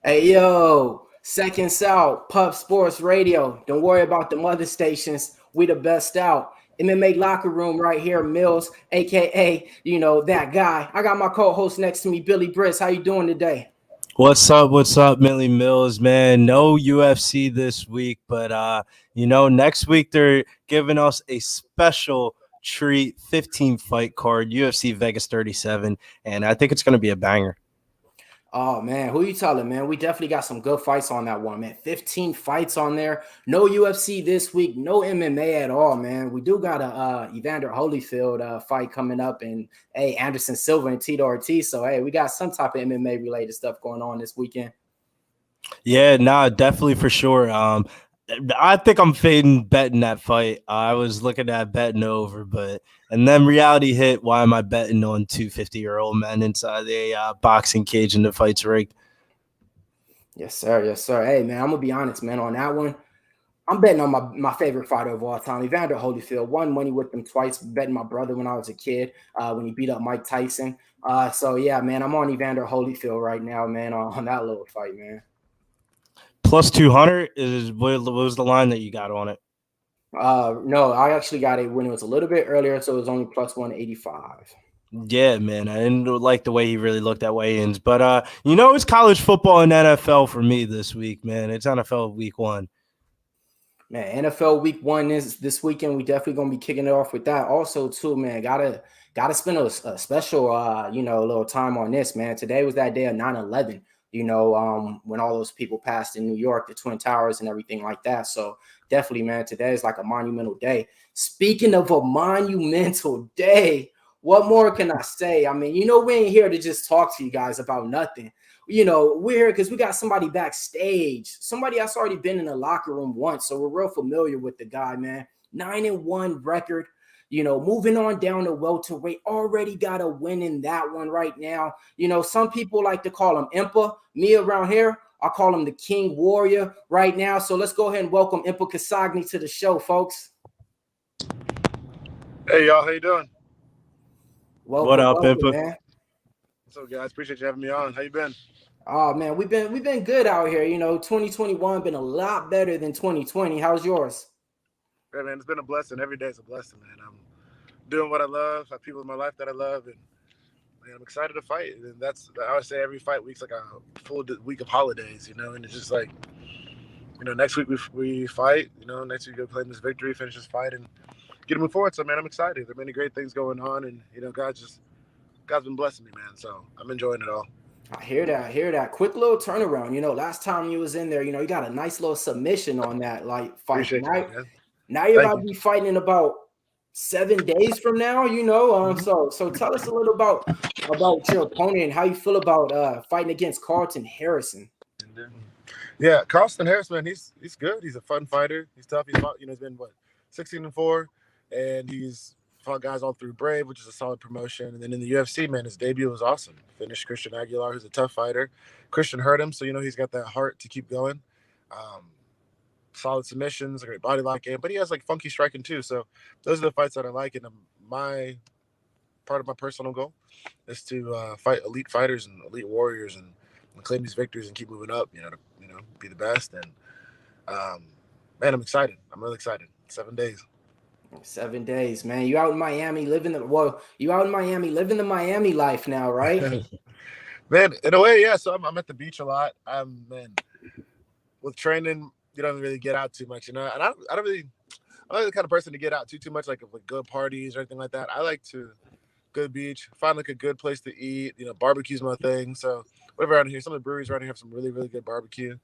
Hey, yo, Second South, Pub Sports Radio. Don't worry about the other stations. We the best out. MMA Locker Room right here, Millz, a.k.a., that guy. I got my co-host next to me, Billy Briss. How you doing today? What's up? What's up, Millie Mills, man? No UFC this week, but next week they're giving us a special treat, 15 fight card, UFC Vegas 37, and I think it's going to be a banger. Oh, man, who you telling, man? We definitely got some good fights on that one, man. 15 fights on there. No UFC this week. No MMA at all, man. We do got a Evander Holyfield fight coming up, and, hey, Anderson Silva and Tito Ortiz. So, hey, we got some type of MMA-related stuff going on this weekend. Yeah, nah, definitely for sure. I think I'm fading betting that fight. I was looking at betting over, and then reality hit. Why am I betting on 250-year-old men inside the boxing cage and the fight's rigged? Yes, sir. Yes, sir. Hey, man, I'm going to be honest, man, on that one. I'm betting on my favorite fighter of all time, Evander Holyfield. Won money with him twice, betting my brother when I was a kid when he beat up Mike Tyson. So, yeah, man, I'm on Evander Holyfield right now, man, on that little fight, man. Plus 200 is what was the line that you got on it? No, I actually got it when it was a little bit earlier, so it was only plus 185. Yeah, man. I didn't like the way he really looked at weigh-ins. But, it's college football and NFL for me this week, man. It's NFL week 1. Man, NFL week 1 is this weekend. We definitely going to be kicking it off with that. Also, too, man, gotta spend a special, little time on this, man. Today was that day of 9/11, when all those people passed in New York, the Twin Towers and everything like that. So definitely, man, today is like a monumental day. Speaking of a monumental day, what more can I say? I mean, we ain't here to just talk to you guys about nothing. We're here because we got somebody backstage, somebody that's already been in the locker room once. So we're real familiar with the guy, man. 9-1 record, moving on down to welterweight, already got a win in that one right now. Some people like to call him Impa. Me around here, I call him the King Warrior right now. So let's go ahead and welcome Impa Kasanganay to the show, folks. Hey, y'all. How you doing? Welcome, what up, welcome, Impa? Man. What's up, guys? Appreciate you having me on. How you been? Oh, man, we've been good out here. 2021 been a lot better than 2020. How's yours? Yeah, man, it's been a blessing. Every day is a blessing, man. I'm doing what I love. I have people in my life that I love, and man, I'm excited to fight. And I always say every fight week's like a full week of holidays, and it's just like, next week we fight. Next week we go claim this victory, finish this fight, and get to move forward. So, man, I'm excited. There are many great things going on, and God's been blessing me, man. So I'm enjoying it all. I hear that. Quick little turnaround. Last time you was in there, you got a nice little submission on that fight. Appreciate you, man. Now you're about to be fighting in about 7 days from now, So tell us a little about your opponent and how you feel about fighting against Carlston Harris. Yeah, Carlston Harris, man, he's good. He's a fun fighter. He's tough. He's been 16-4, and he's fought guys all through Brave, which is a solid promotion. And then in the UFC, man, his debut was awesome. Finished Christian Aguilar, who's a tough fighter. Christian hurt him, so he's got that heart to keep going. Solid submissions, a great body lock game, but he has funky striking too. So those are the fights that I like. And my part of my personal goal is to fight elite fighters and elite warriors and claim these victories and keep moving up. To be the best. And man, I'm excited. I'm really excited. 7 days. 7 days, man. You out in Miami living the Miami life now, right? Man, in a way, yeah. So I'm at the beach a lot. With training, you don't really get out too much, And I'm not really the kind of person to get out too much, like good parties or anything like that. I like to go to the beach, find a good place to eat. Barbecue's my thing. So whatever around here, some of the breweries around here have some really, really good barbecue.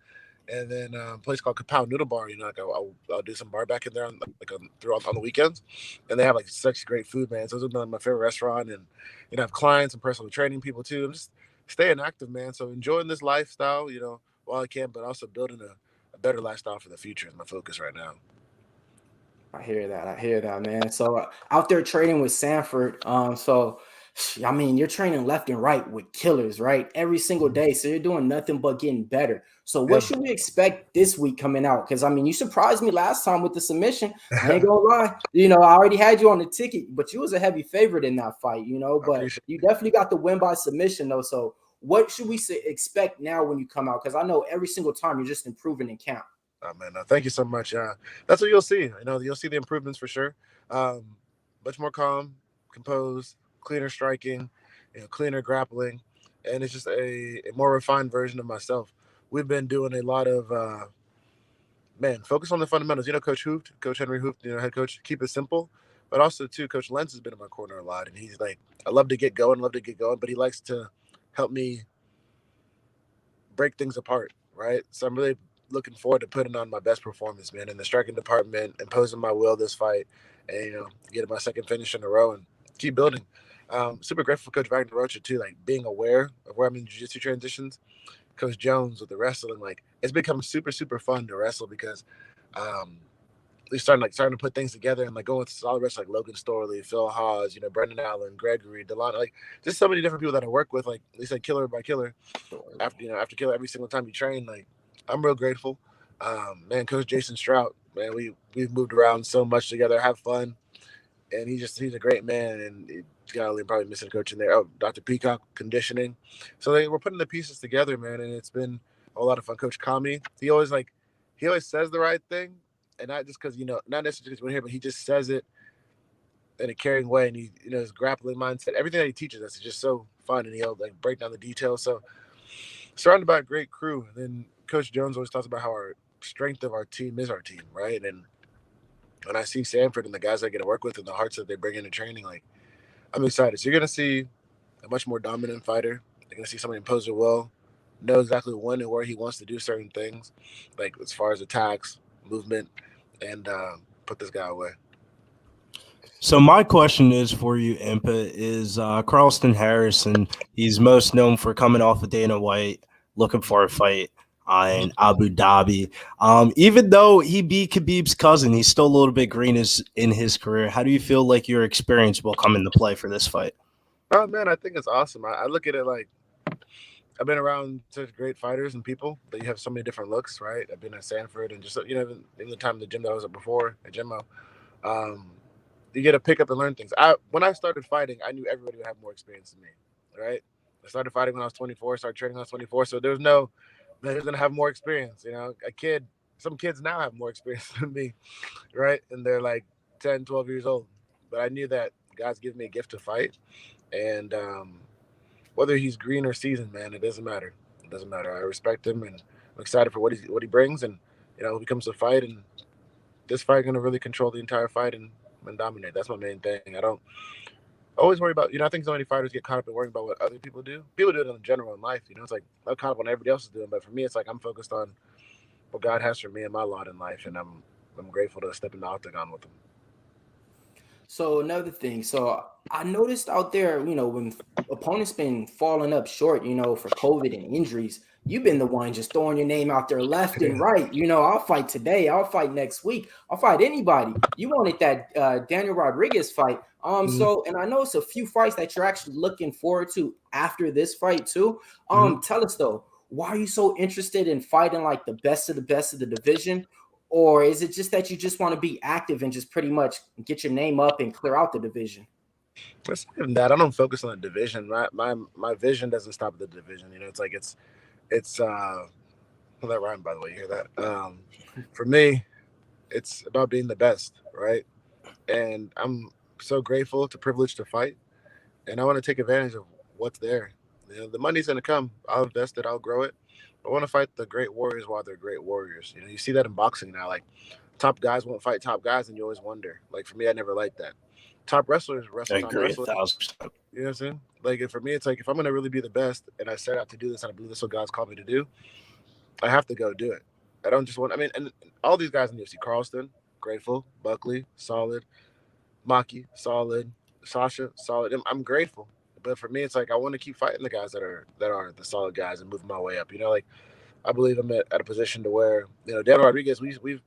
And then a place called Kapow Noodle Bar. I'll do some bar back in there on the weekends, and they have such great food, man. So it's my favorite restaurant, and I have clients and personal training people too. I'm just staying active, man. So enjoying this lifestyle, while I can, but also building a better lifestyle for the future is my focus right now. I hear that, man. So out there training with Sanford, you're training left and right with killers, right? Every single day. So you're doing nothing but getting better. So what should we expect this week coming out? Because, you surprised me last time with the submission. I ain't gonna lie. I already had you on the ticket, but you was a heavy favorite in that fight, but you definitely got the win by submission, though. So What should we expect now when you come out? Because I know every single time you're just improving in camp. Oh, man, thank you so much. That's what you'll see. You'll see the improvements for sure. Much more calm, composed, cleaner striking, cleaner grappling, and it's just a more refined version of myself. We've been doing a lot of focus on the fundamentals. Coach Henry Hooft, head coach, keep it simple. But also, too, Coach Lentz has been in my corner a lot, and he's like, I love to get going, but he likes to help me break things apart, right? So I'm really looking forward to putting on my best performance, man, in the striking department, imposing my will this fight, and, getting my second finish in a row and keep building. Super grateful for Coach Wagner Rocha, too, like being aware of where I'm in jiu-jitsu transitions. Coach Jones with the wrestling, like it's become super, super fun to wrestle because we're starting to put things together and like going with solid wrestlers like Logan Storley, Phil Haas, Brendan Allen, Gregory, Delon, like just so many different people that I work with, like at least like killer by killer. After killer every single time you train, like I'm real grateful. Man, Coach Jason Strout, man, we've moved around so much together, have fun, and he's a great man, and probably missing a coach in there. Oh, Dr. Peacock, conditioning. So we're putting the pieces together, man, and it's been a lot of fun. Coach Kami, he always says the right thing, and not just because not necessarily because we're here, but he just says it in a caring way, and he his grappling mindset, everything that he teaches us is just so fun, and he'll like break down the details. So surrounded by a great crew. And then Coach Jones always talks about how our strength of our team is our team, right? And when I see Sanford and the guys I get to work with and the hearts that they bring into training, like I'm excited. So you're gonna see a much more dominant fighter. You're gonna see somebody impose their will, know exactly when and where he wants to do certain things, like as far as attacks, movement, and put this guy away. So my question is for you, Impa, is Carlston Harris, and he's most known for coming off of Dana White, looking for a fight in Abu Dhabi. Even though he beat Khabib's cousin, he's still a little bit green in his career. How do you feel like your experience will come into play for this fight? Oh, man, I think it's awesome. I look at it like I've been around such great fighters and people that you have so many different looks, right? I've been at Sanford and just, even in the time in the gym that I was at before, at Jimmo. You get to pick up and learn things. When I started fighting, I knew everybody would have more experience than me, right? I started fighting when I was 24, started training when I was 24. So there's no, they're going to have more experience. Some kids now have more experience than me, right? And they're like 10, 12 years old. But I knew that God's given me a gift to fight. And whether he's green or seasoned, man, it doesn't matter. It doesn't matter. I respect him, and I'm excited for what he brings. And, it becomes a fight. And this fight going to really control the entire fight and dominate. That's my main thing. I don't always worry about, I think so many fighters get caught up in worrying about what other people do. People do it in general in life. It's like I'm caught up on everybody else is doing, but for me, it's like I'm focused on what God has for me and my lot in life, and I'm grateful to step in the octagon with him. So another thing, I noticed out there, when opponents been falling up short, for COVID and injuries, you've been the one just throwing your name out there left and right. I'll fight today, I'll fight next week, I'll fight anybody. You wanted that Daniel Rodriguez fight. So, and I know it's a few fights that you're actually looking forward to after this fight too. Tell us though, why are you so interested in fighting like the best of the division? Or is it just that you just want to be active and just pretty much get your name up and clear out the division? It's not even that. I don't focus on the division. My vision doesn't stop at the division. It's like it's well, that rhyme, by the way. You hear that? For me, it's about being the best, right? And I'm so grateful to privileged to fight, and I want to take advantage of what's there. The money's gonna come. I'll invest it. I'll grow it. I want to fight the great warriors while they're great warriors. You see that in boxing now. Like top guys won't fight top guys, and you always wonder. Like for me, I never liked that. Top wrestlers wrestle top wrestlers. 1,000%. You know what I'm saying? Like for me, it's like if I'm gonna really be the best, and I set out to do this, and I believe this is what God's called me to do, I have to go do it. I don't just want. And all these guys in the UFC: Carlston, grateful; Buckley, solid; Maki, solid; Sasha, solid. I'm grateful. But for me, it's like I want to keep fighting the guys that are the solid guys and moving my way up. Like I believe I'm at a position to where Daniel Rodriguez, we've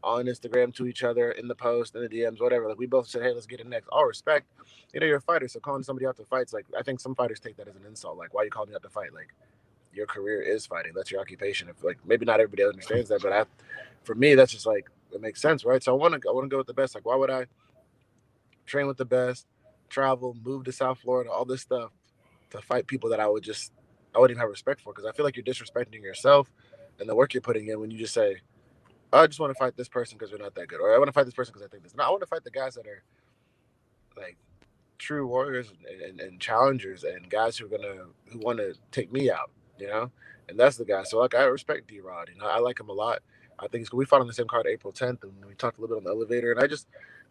on Instagram to each other in the post, in the DMs, whatever. Like we both said, hey, let's get it next. All respect. You're a fighter, so calling somebody out to fight, like I think some fighters take that as an insult. Like why you calling me out to fight? Like your career is fighting. That's your occupation. If like maybe not everybody understands that, but for me, that's just like it makes sense, right? So I want to go with the best. Like why would I train with the best? Travel, move to South Florida, all this stuff to fight people that I would I wouldn't even have respect for, because I feel like you're disrespecting yourself and the work you're putting in when you just say, oh, I just want to fight this person because they're not that good, or I want to fight this person because I think this. No, I want to fight the guys that are like true warriors and challengers and guys who want to take me out, and that's the guy. So like I respect D-Rod, I like him a lot. I think we fought on the same card April 10th, and we talked a little bit on the elevator, and I just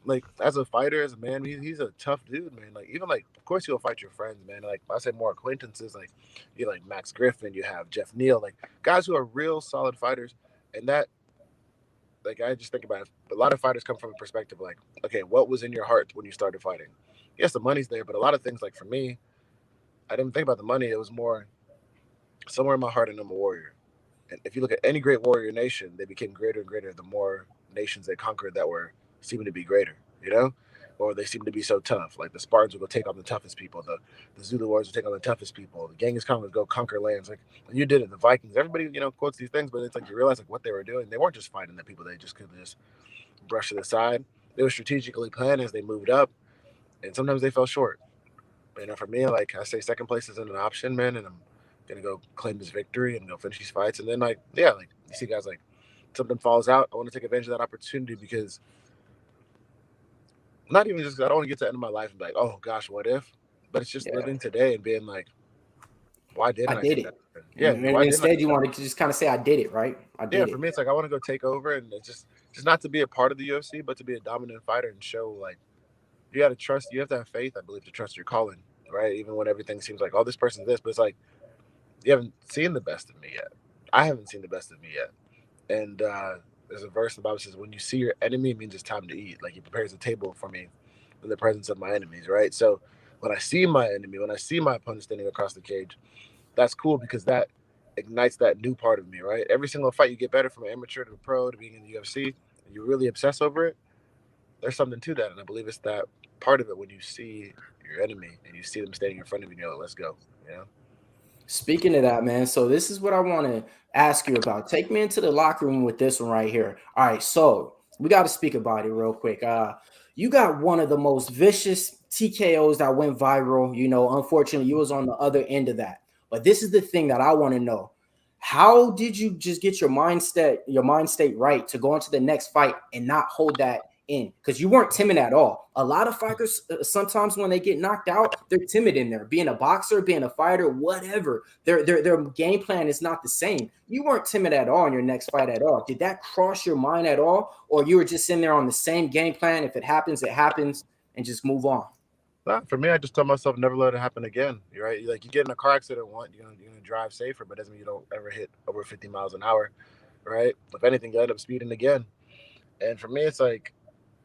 like as a fighter, as a man, he's a tough dude, man. Like even like of course you'll fight your friends, man. Like I say more acquaintances, like you like Max Griffin, you have Jeff Neal, like guys who are real solid fighters, and that. Like I just think about it. A lot of fighters come from a perspective like, okay, what was in your heart when you started fighting? Yes, the money's there, but a lot of things, like for me, I didn't think about the money. It was more somewhere in my heart, and I'm a warrior. And if you look at any great warrior nation, they became greater and greater the more nations they conquered that were seeming to be greater, or they seem to be so tough. Like the Spartans would go take on the toughest people. The Zulu warriors would take on the toughest people. The Genghis Khan would go conquer lands. Like you did it. The Vikings, everybody, quotes these things, but it's like you realize like what they were doing. They weren't just fighting the people they just could just brush to the side. They were strategically planned as they moved up, and sometimes they fell short. For me, like I say, second place isn't an option, man, and I'm gonna go claim this victory and go finish these fights. And then like you see guys like something falls out. I want to take advantage of that opportunity because not even just I don't want to get to the end of my life and be like, oh gosh, what if? But it's just living today and being like, why didn't I did take it? that? Yeah. And instead, you want to just kind of say, I did it, right? I did it. For me, it's like I want to go take over, and it's just not to be a part of the UFC, but to be a dominant fighter and show like you got to trust. You have to have faith, I believe, to trust your calling, right? Even when everything seems like, oh, this person's this, but it's like you haven't seen the best of me yet. I haven't seen the best of me yet. And there's a verse in the Bible that says, when you see your enemy, it means it's time to eat. Like he prepares a table for me in the presence of my enemies, right? So when I see my enemy, when I see my opponent standing across the cage, that's cool because that ignites that new part of me, right? Every single fight you get better from an amateur to a pro to being in the UFC, and you really obsess over it, there's something to that. And I believe it's that part of it when you see your enemy and you see them standing in front of you, you're like, let's go, Speaking of that, man, so this is what I want to ask you about. Take me into the locker room with this one right here. All right, so we got to speak about it real quick. You got one of the most vicious TKOs that went viral. Unfortunately, you was on the other end of that. But this is the thing that I want to know. How did you just get your mind state right to go into the next fight and not hold that in? Because you weren't timid at all. A lot of fighters, sometimes when they get knocked out, they're timid in there. Being a boxer, being a fighter, whatever, their game plan is not the same. You weren't timid at all in your next fight at all. Did that cross your mind at all? Or you were just in there on the same game plan? If it happens, it happens, and just move on. For me, I just told myself never let it happen again. Right? Like you get in a car accident once, you're gonna drive safer, but doesn't mean you don't ever hit over 50 miles an hour, right? If anything, you end up speeding again. And for me, it's like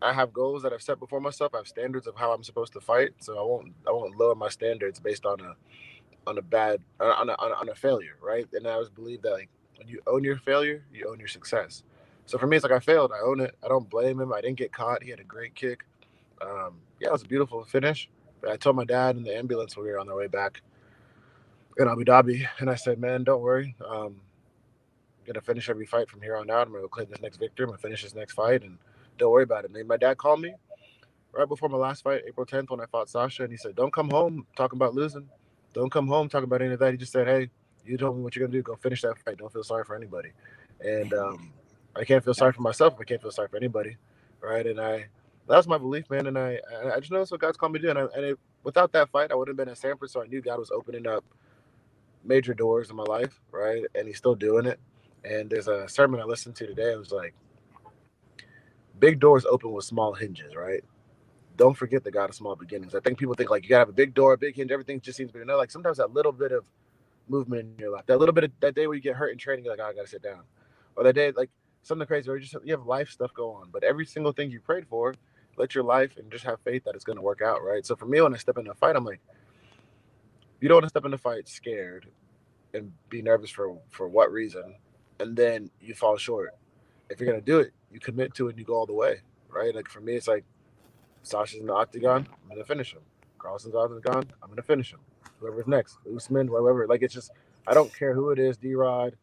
I have goals that I've set before myself. I have standards of how I'm supposed to fight, so I won't lower my standards based on a failure, right? And I always believe that like when you own your failure, you own your success. So for me, it's like I failed. I own it. I don't blame him. I didn't get caught. He had a great kick. It was a beautiful finish. But I told my dad in the ambulance when we were on our way back in Abu Dhabi, and I said, "Man, don't worry. I'm gonna finish every fight from here on out. I'm gonna go claim this next victory. I'm gonna finish this next fight, and don't worry about it." And my dad called me right before my last fight, April 10th, when I fought Sasha, and he said, "Don't come home talking about losing. Don't come home talking about any of that." He just said, "Hey, you told me what you're gonna do. Go finish that fight. Don't feel sorry for anybody." And I can't feel sorry for myself. I can't feel sorry for anybody, right? And that's my belief, man. And I just know that's what God's called me to do. And without that fight, I wouldn't have been at Sanford. So I knew God was opening up major doors in my life, right? And He's still doing it. And there's a sermon I listened to today. It was like, big doors open with small hinges, right? Don't forget the God of small beginnings. I think people think like you gotta have a big door, a big hinge, everything just seems big. No, like sometimes that little bit of movement in your life, that little bit of that day where you get hurt in training, you're like, oh, I gotta sit down. Or that day, like something crazy where you have life stuff go on. But every single thing you prayed for, let your life and just have faith that it's gonna work out, right? So for me, when I step into a fight, I'm like, you don't want to step into a fight scared and be nervous for what reason, and then you fall short. If you're gonna do it, you commit to it and you go all the way, right? Like for me, it's like Sasha's in the octagon, I'm gonna finish him. Carlston's out of the gun, I'm gonna finish him. Whoever's next, Usman, whoever. Like it's just, I don't care who it is, D-Rod,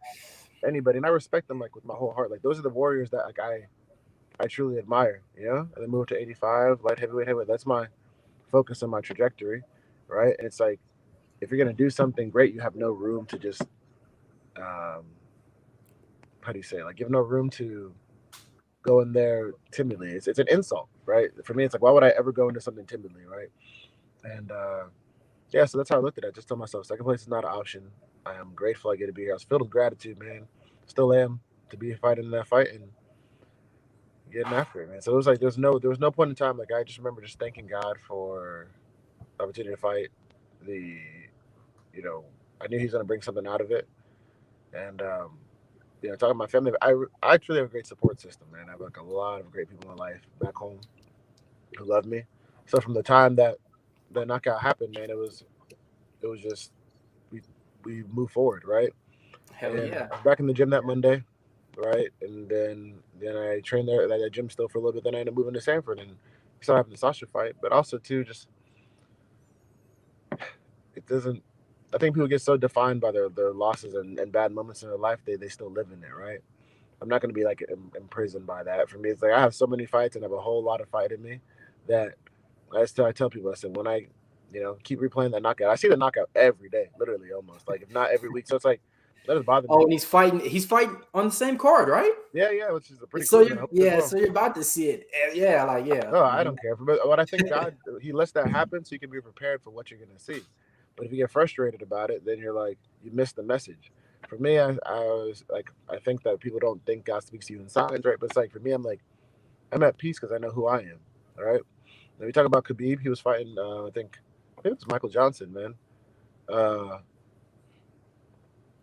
anybody, and I respect them like with my whole heart. Like those are the warriors that like I truly admire, And then move to 85, light heavyweight. That's my focus on my trajectory, right? And it's like if you're gonna do something great, you have no room to just how do you say, like, you have no room to go in there timidly. It's an insult, right? For me, it's like, why would I ever go into something timidly, right? And yeah, so that's how I looked at it. I just told myself, second place is not an option. I am grateful I get to be here. I was filled with gratitude, man. Still am, to be fighting in that fight and getting after it, man. So it was like there was no point in time. Like, I just remember just thanking God for the opportunity to fight. You know, I knew He's gonna bring something out of it, and talking to my family, I truly have a great support system, man. I have like a lot of great people in my life back home who love me. So from the time that the knockout happened, man, it was just we moved forward, right? Hell And yeah. I was back in the gym that Monday, right? And then I trained there at that gym still for a little bit. Then I ended up moving to Sanford and started having the Sasha fight. But also too, just it doesn't. I think people get so defined by their losses and bad moments in their life, they still live in it, right? I'm not going to be like imprisoned by that. For me, it's like I have so many fights and I have a whole lot of fight in me that I tell people, I said, when I, keep replaying that knockout, I see the knockout every day, literally almost, like if not every week. So it's like, that doesn't bother me. Oh, and he's fighting on the same card, right? Yeah, which is a pretty So cool, man. so you're about to see it. Yeah, like, yeah. No, I don't care. But what I think God, He lets that happen so you can be prepared for what you're going to see. But if you get frustrated about it, then you're like, you missed the message. For me, I was like, I think that people don't think God speaks to you in signs, right? But it's like, for me, I'm like, I'm at peace because I know who I am. All right. Now we talk about Khabib. He was fighting, I think it was Michael Johnson, man.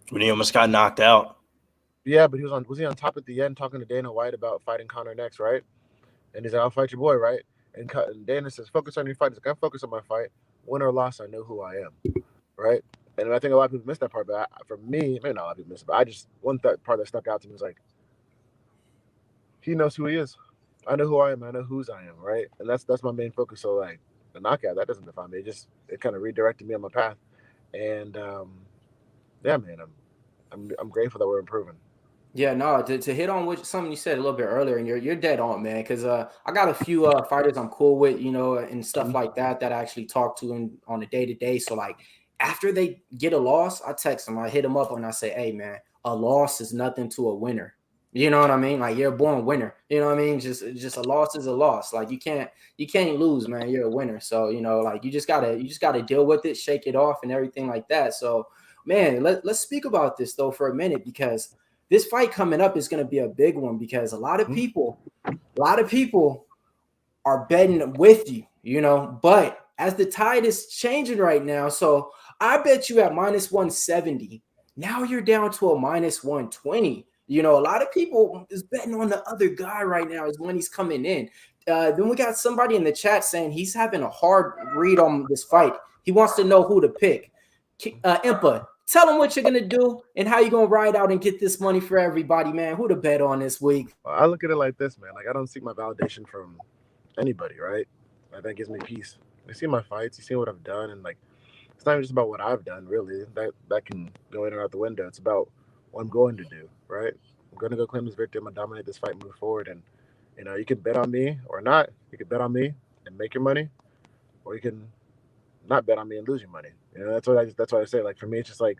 When he almost got knocked out. Yeah, but was he on top at the end talking to Dana White about fighting Conor next, right? And he's like, I'll fight your boy, right? And Dana says, focus on your fight. He's like, I focus on my fight. Win or loss, I know who I am, right? And I think a lot of people miss that part. But for me, maybe not a lot of people miss it, but I just, part that stuck out to me was like, he knows who he is. I know who I am. I know whose I am, right? And that's my main focus. So like the knockout, that doesn't define me. It kind of redirected me on my path. And yeah, man, I'm grateful that we're improving. Yeah, no, to hit on what something you said a little bit earlier, and you're dead on, man. Because I got a few fighters I'm cool with, and stuff like that I actually talk to on a day-to-day. So like after they get a loss, I text them, I hit them up, and I say, hey man, a loss is nothing to a winner. You know what I mean? Like, you're a born winner. You know what I mean? Just a loss is a loss. Like, you can't lose, man. You're a winner. So like, you just gotta deal with it, shake it off, and everything like that. So man, let's speak about this though for a minute, because this fight coming up is going to be a big one, because a lot of people are betting with you, but as the tide is changing right now, so I bet you at minus 170, now you're down to a minus 120. A lot of people is betting on the other guy right now is when he's coming in. Then we got somebody in the chat saying he's having a hard read on this fight. He wants to know who to pick. Impa, tell them what you're going to do and how you're going to ride out and get this money for everybody, man. Who to bet on this week? Well, I look at it like this, man. Like, I don't seek my validation from anybody, right? Like, that gives me peace. You see my fights, you see what I've done, and like, it's not even just about what I've done, really. That can go in or out the window. It's about what I'm going to do, right? I'm going to go claim this victory. I'm going to dominate this fight, move forward, and you can bet on me or not. You can bet on me and make your money, or you can not bet on me and lose your money. That's what I say. Like, for me, it's just like,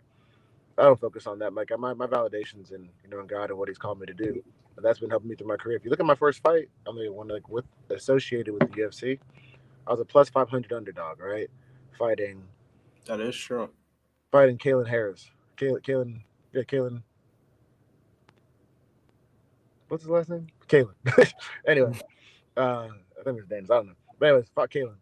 I don't focus on that. Like, my validation's in in God and what He's called me to do, and that's been helping me through my career. If you look at my first fight, I'm the one like associated with the UFC. I was a plus 500 underdog, right? Fighting. That is true. Fighting Carlston Harris. Carlston. What's his last name? Carlston. Anyway, I think his name's, I don't know. But anyways, fought Carlston.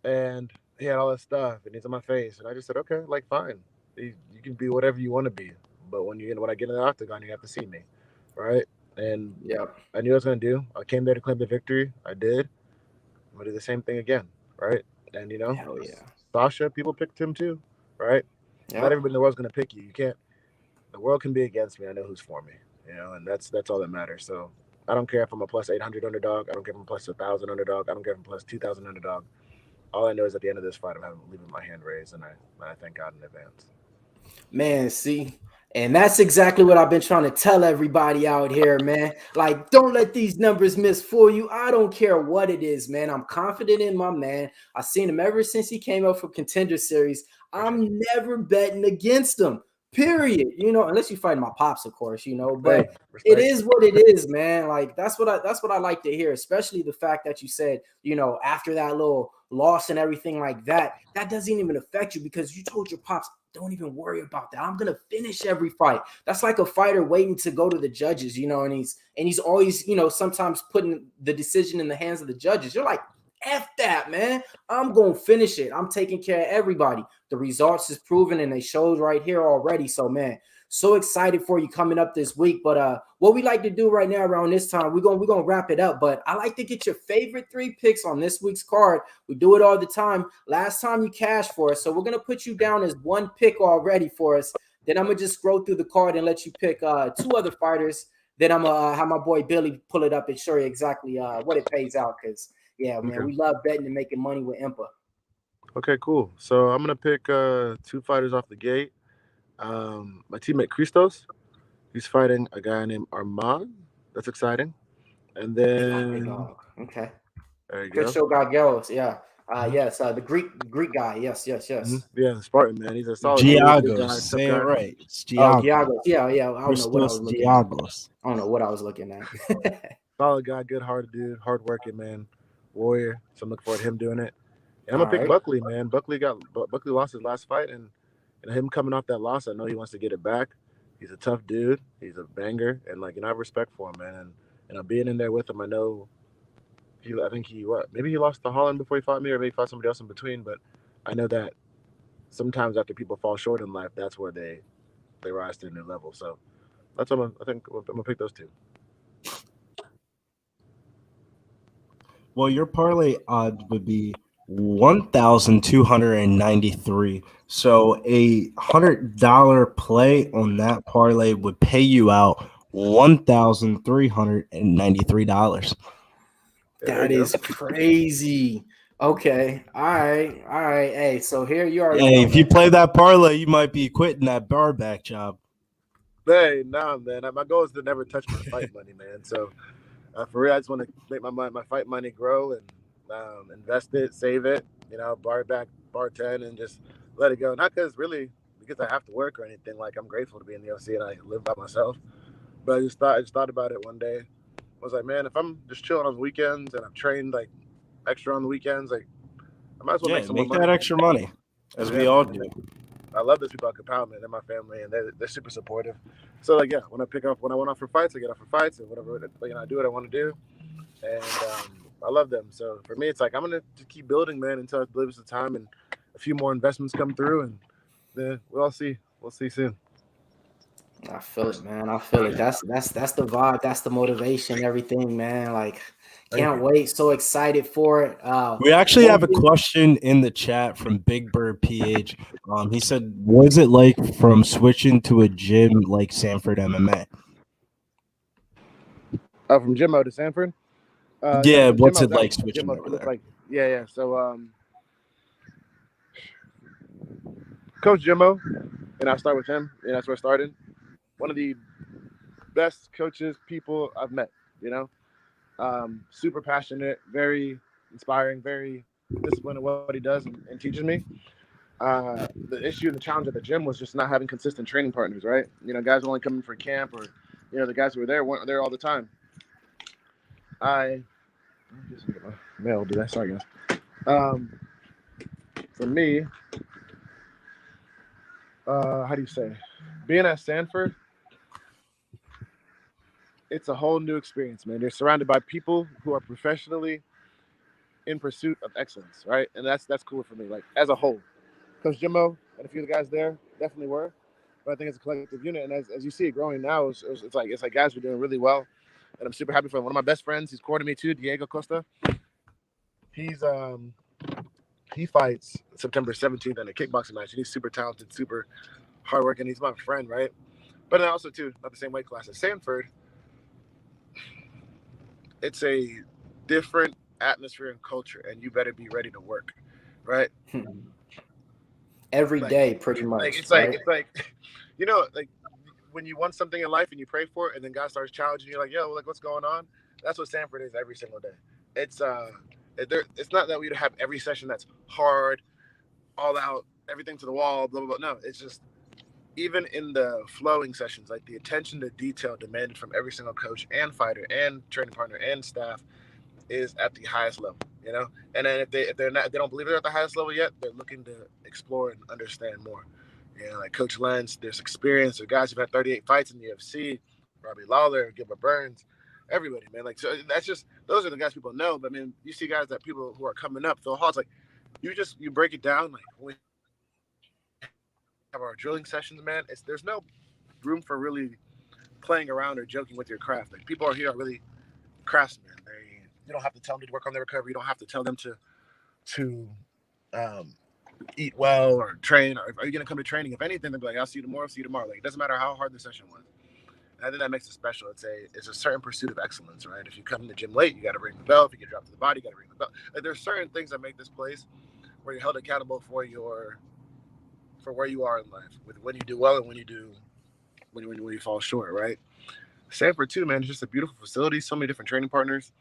And he had all that stuff, and he's on my face. And I just said, okay, like, fine. You can be whatever you want to be. But when I get in the octagon, you have to see me, right? And yeah, I knew what I was going to do. I came there to claim the victory. I did. I'm going to do the same thing again, right? And, hell yeah. Sasha, people picked him too, right? Yep. Not everybody in the world's going to pick you. You can't. The world can be against me. I know who's for me, and that's all that matters. So I don't care if I'm a plus 800 underdog. I don't care if I'm plus 1,000 underdog. I don't care if I'm plus 2,000 underdog. All I know is at the end of this fight, I'm leaving my hand raised, and I thank God in advance. Man, see, And that's exactly what I've been trying to tell everybody out here, man. Like, don't let these numbers misfool you. I don't care what it is, man. I'm confident in my man. I've seen him ever since he came up for Contender Series. I'm never betting against him, period. Unless you fight my pops, of course, but it is what it is, man. Like, that's what I like to hear, especially the fact that you said, after that little loss and everything like that, that doesn't even affect you because you told your pops, don't even worry about that. I'm gonna finish every fight. That's like a fighter waiting to go to the judges, and he's always, sometimes putting the decision in the hands of the judges. You're like, F that, man. I'm gonna finish it. I'm taking care of everybody. The results is proven and they showed right here already. So, man, so excited for you coming up this week. But what we like to do right now around this time, we're gonna wrap it up. But I like to get your favorite 3 picks on this week's card. We do it all the time. Last time you cashed for us, so we're gonna put you down as 1 pick already for us. Then I'm gonna just scroll through the card and let you pick 2 other fighters. Then I'm gonna have my boy Billy pull it up and show you exactly what it pays out. Because man, we love betting and making money with Impa. Okay, cool. So I'm gonna pick 2 fighters off the gate. My teammate Christos, he's fighting a guy named Armand. That's exciting. And then okay, there you Christos Gagelos, yeah. Yes, the Greek guy. Yes. Mm-hmm. Yeah, the Spartan, man. He's a solid Giagos, say it right. It's Giagos. Yeah. I don't Christos know what I was looking Giagos. at. I don't know what I was looking at. Solid guy, good hearted dude, hardworking man, warrior. So I'm looking forward to him doing it. And I'm gonna pick Buckley, man. Buckley lost his last fight, and him coming off that loss, I know he wants to get it back. He's a tough dude. He's a banger, and I have respect for him, man. And I'm being in there with him. I know. Maybe he lost to Holland before he fought me, or maybe he fought somebody else in between. But I know that sometimes after people fall short in life, that's where they rise to a new level. So that's what I think I'm gonna pick those 2. Well, your parlay odds would be 1,293. So a $100 play on that parlay would pay you out $1,393. That is crazy. Okay. All right. Hey, so here you are. Hey, if you play that parlay, you might be quitting that barback job. Hey, nah, man. My goal is to never touch my fight money, man. So for real, I just want to make my fight money grow and invest it, save it, bar 10 and just let it go. Not because I have to work or anything. Like, I'm grateful to be in the UFC and I live by myself. But I just thought about it one day. I was like, man, if I'm just chilling on the weekends and I've trained extra on the weekends, I might as well make some more money. That extra money, as we all do. I love those people at Compound, man. They're my family, and they're super supportive. So, when I went off for fights, I get off for fights, and whatever, I do what I want to do, and I love them. So for me, it's I'm gonna just keep building, man, until it delivers the time and a few more investments come through, and then we'll see. We'll see soon. I feel it, man. I feel it. That's the vibe. That's the motivation. Everything, man. Can't wait. So excited for it. We actually have a question in the chat from Big Bird PH. He said, "What is it like from switching to a gym like Sanford MMA?" From Jimmo to Sanford. What's it like switching over there? So, Coach Jimmo, and I'll start with him. And that's where I started. One of the best coaches, people I've met. Super passionate, very inspiring, very disciplined in what he does and teaches me. The issue and the challenge at the gym was just not having consistent training partners, right? Guys only coming for camp, or the guys who were there weren't there all the time. Just get my mail. Do that. Sorry, guys. For me, how do you say? Being at Sanford, it's a whole new experience, man. You're surrounded by people who are professionally in pursuit of excellence, right? And that's cool for me. As a whole, Coach Jimmo and a few of the guys there definitely were, but I think it's a collective unit. And as you see it growing now, it's like guys are doing really well, and I'm super happy for them. One of my best friends, he's courting me too, Diego Costa. He fights September 17th in a kickboxing match, and he's super talented, super hardworking. He's my friend, right? But then also too, not the same weight class as Sanford. It's a different atmosphere and culture, and you better be ready to work, right? Every day, pretty much. It's like when you want something in life and you pray for it, and then God starts challenging you, like, yo, like, what's going on? That's what Sanford is every single day. It's not that we have every session that's hard, all out, everything to the wall, blah blah blah. No, it's just even in the flowing sessions, like the attention to detail demanded from every single coach and fighter and training partner and staff is at the highest level, you know. And then if they don't believe they're at the highest level yet, they're looking to explore and understand more. You know, like Coach Lenz, there's experience. There's guys who've had 38 fights in the UFC, Robbie Lawler, Gilbert Burns, everybody, man. Like, so that's just, those are the guys people know. But I mean, you see guys that people who are coming up, Phil Hall's like, you break it down, like when we have our drilling sessions, man, there's no room for really playing around or joking with your craft. Like, people are here are really craftsmen. You don't have to tell them to work on their recovery. You don't have to tell them to eat well or train. Or are you going to come to training? If anything, they'll be like, I'll see you tomorrow. See you tomorrow. Like, it doesn't matter how hard the session was. And I think that makes it special. It's a certain pursuit of excellence, right? If you come to the gym late, you got to ring the bell. If you get dropped to the body, you got to ring the bell. Like, there's certain things that make this place where you're held accountable for where you are in life, with when you do well and when you fall short, right? Sanford too, man. It's just a beautiful facility. So many different training partners.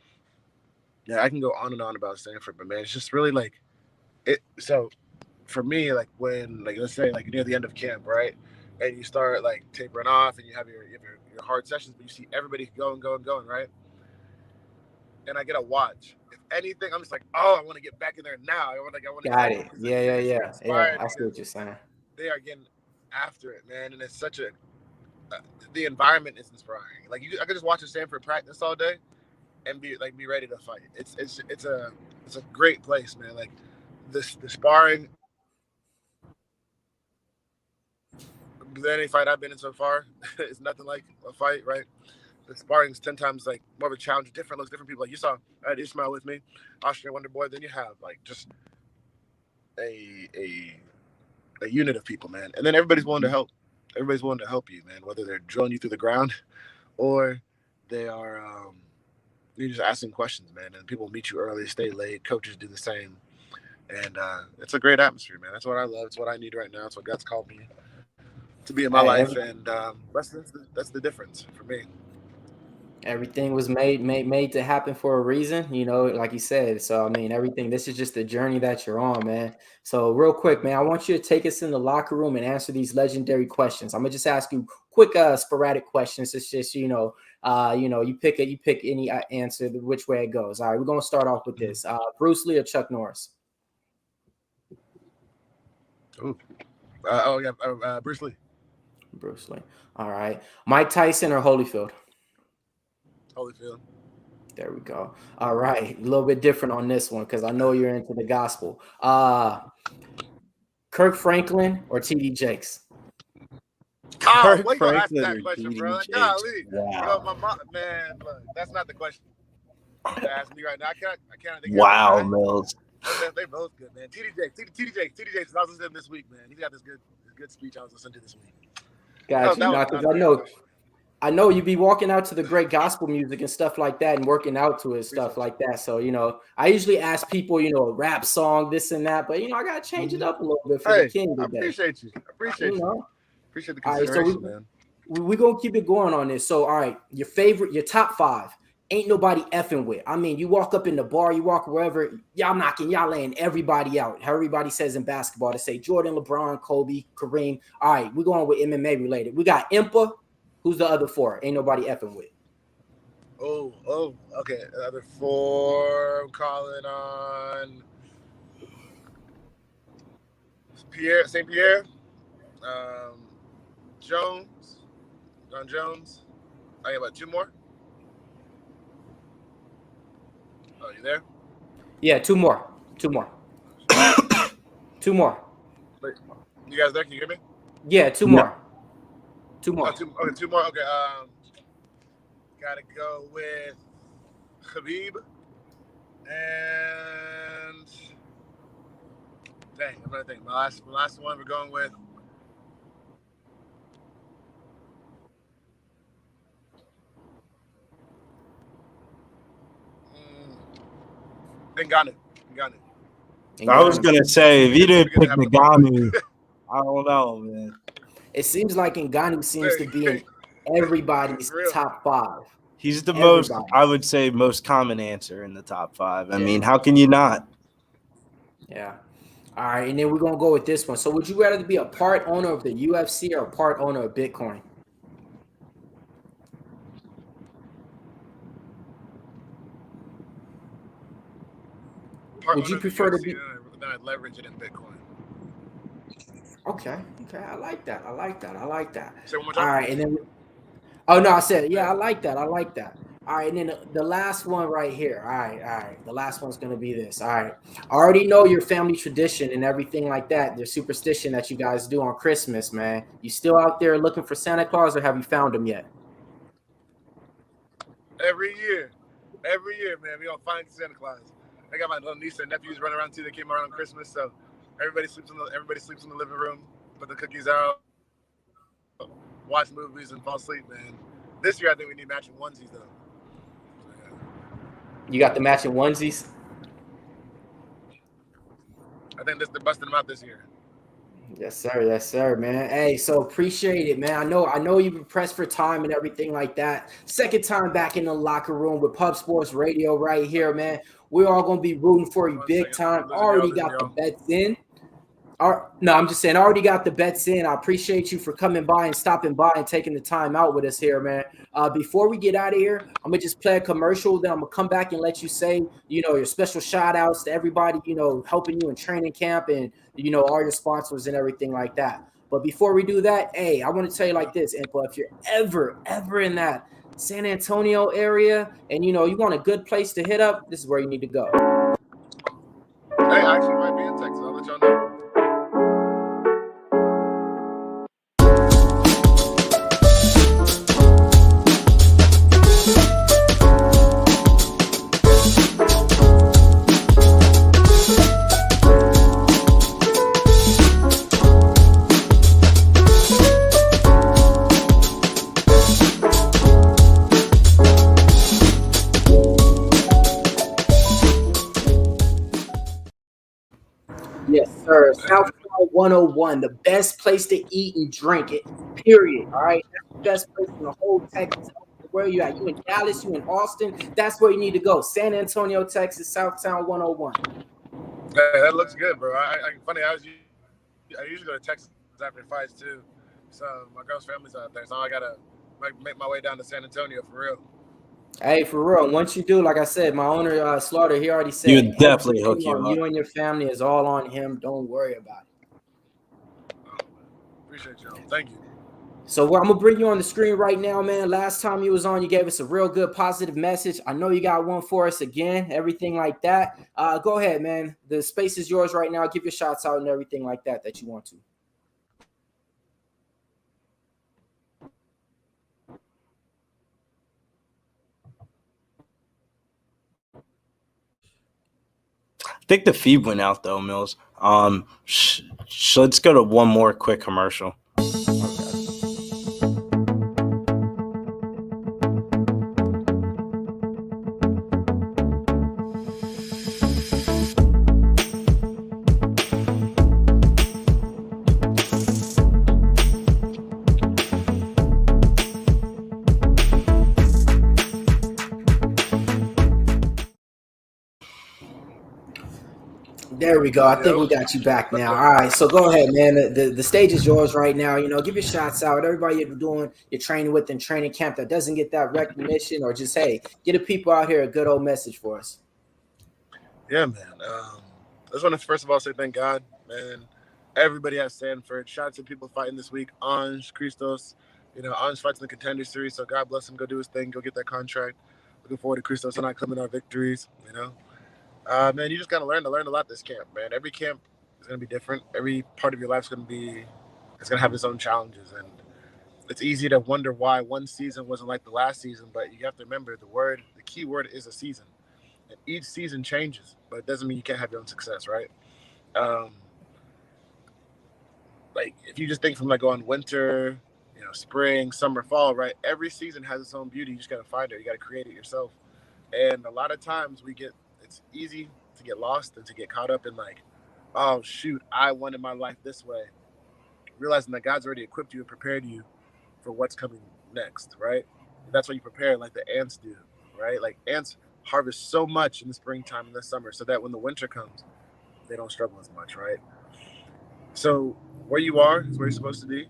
Yeah, I can go on and on about Sanford, but man, it's just really like it. So for me, like when, like, let's say like near the end of camp, right, and you start like tapering off, and you have your hard sessions, but you see everybody going, right, and I get to watch. If anything, I'm just like, oh, I want to get back in there now. I want to. Got it. Yeah. I see what you're saying. They are getting after it, man, and it's such a the environment is inspiring. Like, I could just watch a Sanford practice all day and be ready to fight. It's a great place, man. Like the sparring, any fight I've been in so far is nothing like a fight, right? The sparring's 10 times like more of a challenge, different looks, different people. Like you saw, I had Ismail with me, Austrian Wonder Boy. Then you have like just a unit of people, man. And then everybody's willing to help. Everybody's willing to help you, man. Whether they're drilling you through the ground or they are you're just asking questions, man. And people meet you early, stay late. Coaches do the same. And it's a great atmosphere, man. That's what I love. It's what I need right now. It's what God's called me to be in my life. And that's the difference for me. Everything was made to happen for a reason, you know, like you said. So, I mean, everything, this is just the journey that you're on, man. So real quick, man, I want you to take us in the locker room and answer these legendary questions. I'm gonna just ask you quick, sporadic questions. It's just, you pick any answer, which way it goes. All right, we're gonna start off with this. Bruce Lee or Chuck Norris? Bruce Lee. Bruce Lee. All right. Mike Tyson or Holyfield? Holyfield. There we go. All right. A little bit different on this one because I know you're into the gospel. Kirk Franklin or T.D. Jakes? Kirk Franklin Franklin that or question, T.D. bro. Jakes? Golly. Wow. My mom, man, look, that's not the question. Ask me right now. I can't think Wow, of it. Millz. They both good, man. T.D. Jakes. I was listening to him this week, man. He's got this good speech I was listening to this week. Got you. I know you be walking out to the great gospel music and stuff like that and working out to it, stuff like that. So, I usually ask people, a rap song, this and that, but, I got to change it up a little bit for the king today. I appreciate you. Appreciate the consideration, all right, so man. We're going to keep it going on this. So, all right, your top 5, ain't nobody effing with. I mean, you walk up in the bar, you walk wherever, y'all laying everybody out. How everybody says in basketball, to say Jordan, LeBron, Kobe, Kareem. All right, we're going with MMA related. We got Impa. Who's the other 4? Ain't nobody effing with. Oh, okay. The other 4, I'm calling on St. Pierre, John Jones. I got 2 more. Oh, you there? Yeah, 2 more. 2 more. 2 more. Wait, you guys there? Can you hear me? Yeah, 2 more. 2 more. 2 more. Okay. Gotta go with Khabib and I'm gonna think. My last one we're going with Ngannou. I was gonna say if you didn't pick Ngannou, I don't know, man. It seems like Ngannou seems to be in everybody's For real. top 5. He's the Everybody. most, I would say, most common answer in the top 5. I Yeah. mean, how can you not? Yeah. All right, and then we're gonna go with this one. So, would you rather be a part owner of the UFC or a part owner of Bitcoin? Would you prefer to be? Then I'd leverage it in Bitcoin. Okay, I like that. Say one more All time. right, and then. Oh no, I said yeah. I like that. All right, and then the last one right here. All right. The last one's gonna be this. All right. I already know your family tradition and everything like that. The superstition that you guys do on Christmas, man. You still out there looking for Santa Claus, or have you found him yet? Every year, man, we gonna find Santa Claus. I got my little niece and nephews running around too. They came around on Christmas, so everybody sleeps in the living room, put the cookies out, watch movies, and fall asleep, man. This year, I think we need matching onesies though. You got the matching onesies? I think they're busting them out this year. Yes, sir, man. Hey, so appreciate it, man. I know you've been pressed for time and everything like that. Second time back in the locker room with Pub Sports Radio right here, man. We're all gonna be rooting for you big time. Already got the bets in. No, I'm just saying, I already got the bets in. I appreciate you for coming by and stopping by and taking the time out with us here, man. Before we get out of here, I'm going to just play a commercial. Then I'm going to come back and let you say, your special shout outs to everybody, helping you in training camp and, all your sponsors and everything like that. But before we do that, hey, I want to tell you like this, Impa, if you're ever in that San Antonio area and, you want a good place to hit up, this is where you need to go. Hey, I actually might be in Texas. I'll let y'all know. Yes, sir. Southside 101, the best place to eat and drink it, period. All right. That's the best place in the whole Texas. Where you at? You in Dallas, you in Austin? That's where you need to go. San Antonio, Texas, Southtown 101. Hey, that looks good, bro. Funny, I usually go to Texas after fights too. So my girl's family's out there. So I gotta make my way down to San Antonio for real. Hey, for real. Once you do, like I said, my owner, Slaughter, he already said, You would definitely hook you up. You and your family is all on him. Don't worry about it. Appreciate y'all. Thank you. So I'm going to bring you on the screen right now, man. Last time you was on, you gave us a real good positive message. I know you got one for us again, everything like that. Go ahead, man. The space is yours right now. Give your shots out and everything like that you want to. I think the feed went out though, Millz. Let's go to one more quick commercial. There we go. I think we got you back now. All right, so go ahead, man. The stage is yours right now. Give your shots out. Everybody you're doing, you're training with in training camp that doesn't get that recognition, or just, hey, get the people out here a good old message for us. Yeah, man. I just want to first of all say thank God, man. Everybody at Stanford. Shout out to people fighting this week. Ange, Christos. Ange fights in the Contender Series, so God bless him. Go do his thing. Go get that contract. Looking forward to Christos and I claiming our victories, Man, you just gotta learn a lot this camp, man. Every camp is gonna be different. Every part of your life is gonna have its own challenges, and it's easy to wonder why one season wasn't like the last season. But you have to remember the key word is a season, and each season changes. But it doesn't mean you can't have your own success, right? Like if you just think from going winter, spring, summer, fall, right? Every season has its own beauty. You just gotta find it. You gotta create it yourself. And a lot of times it's easy to get lost and to get caught up in oh shoot, I wanted my life this way. realizing that God's already equipped you and prepared you for what's coming next, right? And that's why you prepare like the ants do, right? Like ants harvest so much in the springtime and the summer so that when the winter comes, they don't struggle as much, right? So where you are is where you're supposed to be.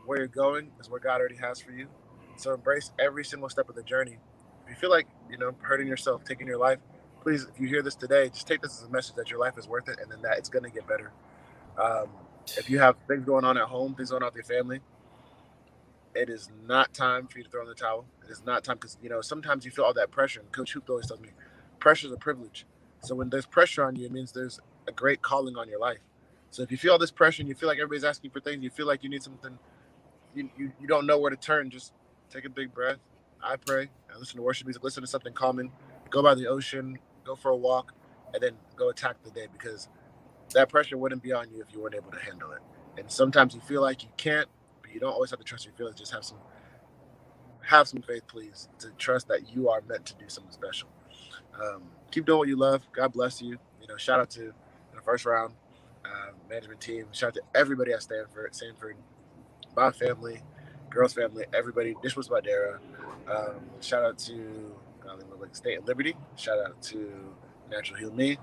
Where you're going is where God already has for you. So embrace every single step of the journey. If you feel like, hurting yourself, taking your life, please, if you hear this today, just take this as a message that your life is worth it and then that it's going to get better. If you have things going on at home, things going on with your family, it is not time for you to throw in the towel. It is not time because, sometimes you feel all that pressure. And Coach Hoop always tells me, pressure is a privilege. So when there's pressure on you, it means there's a great calling on your life. So if you feel all this pressure and you feel like everybody's asking for things, you feel like you need something, you don't know where to turn, just take a big breath. I pray. I listen to worship music, listen to something calming, go by the ocean, go for a walk, and then go attack the day because that pressure wouldn't be on you if you weren't able to handle it. And sometimes you feel like you can't, but you don't always have to trust your feelings. Just have some faith, please, to trust that you are meant to do something special. Keep doing what you love. God bless you. Shout out to the first round management team. Shout out to everybody at Stanford, my family, girls' family, everybody. This was Badera. Shout out to State and Liberty. Shout out to Natural Heal Me.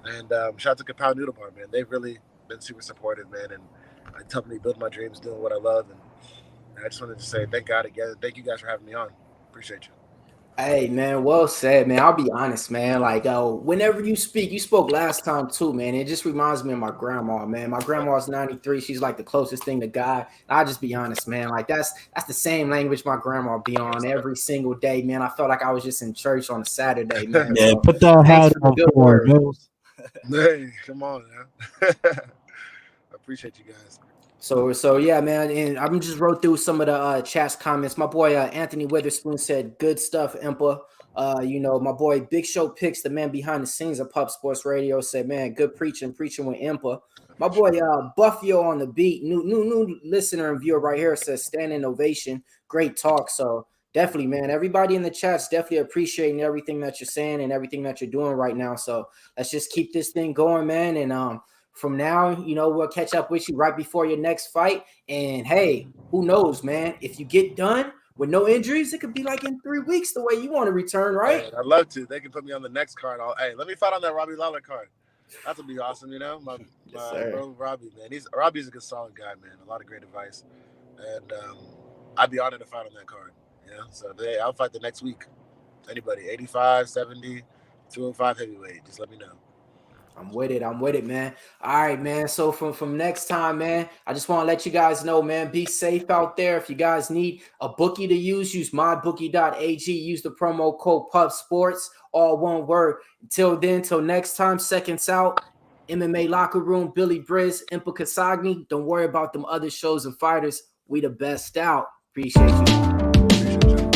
And shout out to Kapow Noodle Bar, man. They've really been super supportive, man, and helping me build my dreams, doing what I love. And I just wanted to say thank God again. Thank you guys for having me on. Appreciate you. Hey, man, well said, man. I'll be honest, man. Like, whenever you speak, you spoke last time too, man. It just reminds me of my grandma, man. My grandma's 93. She's like the closest thing to God. I'll just be honest, man. Like, that's the same language my grandma be on every single day, man. I felt like I was just in church on a Saturday, man. Yeah, so, put that hat on for Millz. Hey, come on, man. I appreciate you guys. So yeah, man, and I just wrote through some of the chat's comments. My boy Anthony Witherspoon said, "Good stuff, Impa." My boy Big Show Picks, the man behind the scenes of Pub Sports Radio, said, "Man, good preaching with Impa." My boy Buffio on the beat, new listener and viewer right here says, "Standing ovation, great talk." So definitely, man, everybody in the chat's definitely appreciating everything that you're saying and everything that you're doing right now. So let's just keep this thing going, man, and from now, we'll catch up with you right before your next fight. And hey, who knows, man? If you get done with no injuries, it could be like in 3 weeks the way you want to return, right? Hey, I'd love to. They can put me on the next card. Hey, let me fight on that Robbie Lawler card. That would be awesome, My bro Robbie, man. Robbie's a good, solid guy, man. A lot of great advice. And I'd be honored to fight on that card. So I'll fight the next week. Anybody, 85, 70, 205 heavyweight. Just let me know. I'm with it, man. All right, man. So from next time, man, I just want to let you guys know, man, be safe out there. If you guys need a bookie to use mybookie.ag. Use the promo code PUBSports, all one word. Until then, till next time, seconds out. MMA Locker Room, Billy Briz, Impa Kasanganay. Don't worry about them other shows and fighters. We the best out. Appreciate you.